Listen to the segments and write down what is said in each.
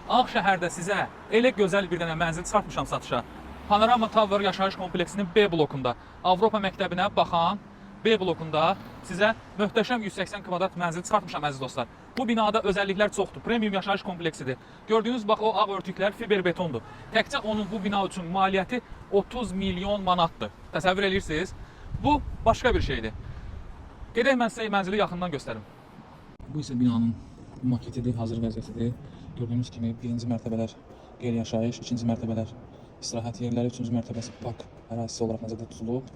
Ağşəhərdə sizə elə gözəl bir dənə mənzil çıxartmışam satışa. Panorama Tower yaşayış kompleksinin B blokunda, Avropa məktəbinə baxan B blokunda sizə möhtəşəm 180 kvadrat mənzil çıxartmışam əziz dostlar. Bu binada özəlliklər çoxdur. Premium yaşayış kompleksidir. Gördüyünüz bax o ağ örtüklər fiber betondur. Təkcə onun bu bina üçün maliyyəti 30 milyon manatdır. Təsəvvür edirsiniz? Bu başqa bir şeydir. Gedək mən sizə mənzili yaxından göstərim. Bu isə binanın maketidir, hazır vəziyyətidir. Gördüyünüz kimi birinci mərtəbələr qeyri-yaşayış, ikinci mərtəbələr istirahət yerləri, üçüncü mərtəbəsi park ərazisi olaraq nəzərdə tutulub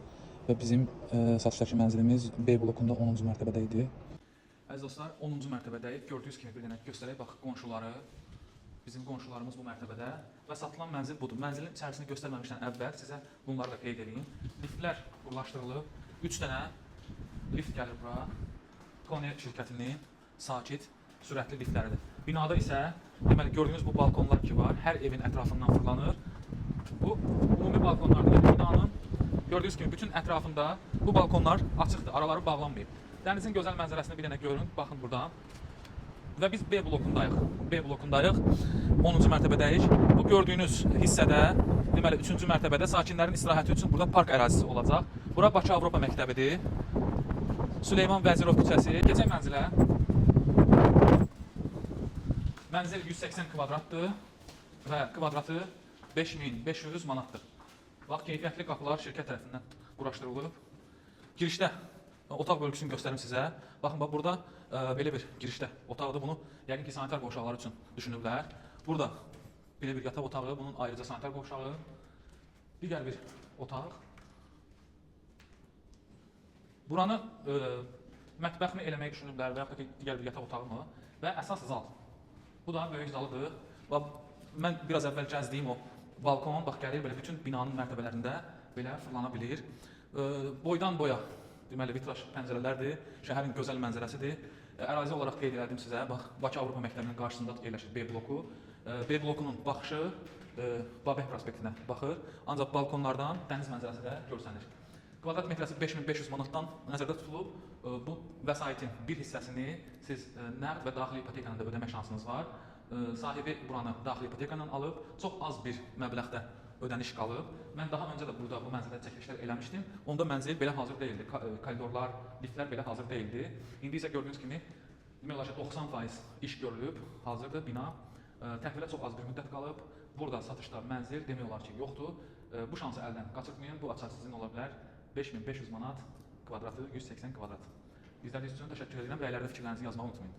və bizim satışdakı mənzilimiz B blokunda 10-cu mərtəbədə idi. Əziz dostlar, 10-cu mərtəbədəyik. Gördüyünüz kimi bir dənə göstərək, bax qonşuları. Bizim qonşularımız bu mərtəbədə və satılan mənzil budur. Mənzilin içərisini göstərməmişdən əvvəl sizə bunları da qeyd edeyim. Liftlər qurlaşdırılıb. 3 dənə lift gəlir bura. Kone şirkətinin sakit, sürətli liftləridir. Binada isə deməli gördüyünüz bu balkonlar ki var, hər evin ətrafından fırlanır. Bu ümumi balkonlardır. Binanın gördüyünüz kimi bütün ətrafında bu balkonlar açıqdır, araları bağlanmayıb. Dənizin gözəl mənzərəsini bir dənə görün, baxın buradan. Və biz B blokundayıq. B blokundayıq. 10-cu mərtəbədəyik. Bu gördüyünüz hissədə, deməli 3-cü mərtəbədə sakinlərin istirahəti üçün burada park ərazisi olacaq. Bura Bakı Avropa məktəbidir. Süleyman Vəzirov küçəsi. Keçək mənzilə. Mənzil 180 kvadratdır və kvadratı 5500 manatdır. Bax, keyfiyyətli qapılar şirkət tərəfindən quraşdırılıb. Girişdə otaq bölgüsünü göstərim sizə. Baxın, bax, burada belə bir girişdə otaqdır. Bunu yəqin ki, sanitar qovşaqları üçün düşünüblər. Burada belə bir yataq otağı, bunun ayrıca sanitar qovşağı. Digər bir otaq. Buranı mətbəxmi eləməyi düşünüblər və yaxud da ki, digər bir yataq otağı mı? Və əsas zal. Bu da böyük zalıdır. Mən biraz əvvəl gəzdiyim o balkon, bax, gəlir belə bütün binanın mərtəbələrində belə fırlana bilir. Boydan boya, deməli, vitraj pəncərələrdir, şəhərin gözəl mənzərəsidir. Ərazi olaraq qeyd elədim sizə, bax, Bakı Avropa məktəbinin qarşısında yerləşir B bloku. B blokunun baxışı Babək prospektinə baxır, ancaq balkonlardan dəniz mənzərəsi də görsənir. Kvadrat metrəsi 5500 manatdan nəzərdə tutulub. Bu vəsaitin bir hissəsini siz nəqd və daxili ipoteka ilə də ödəmə şansınız var. Sahibi buranı daxili ipoteka ilə alıb, çox az bir məbləğdə ödəniş qalıb. Mən daha öncə də burada bu mənzildə çəkilişlər eləmişdim. Onda mənzil belə hazır deyildi. Koridorlar, liftlər belə hazır deyildi. İndi isə gördüyünüz kimi demək olar ki 90% iş görülüb, hazırdır bina. Təhvilə çox az bir müddət qalıb. Burada satışda mənzil demək olar ki yoxdur. Bu şansı əldən qaçırtmayın. Bu açar sizin ola bilər. 5500 manat kvadratı, 180 kvadrat. İzlədiyiniz üçün təşəkkür edirəm. Rəylərdə fikirlərinizi yazmağı unutmayın.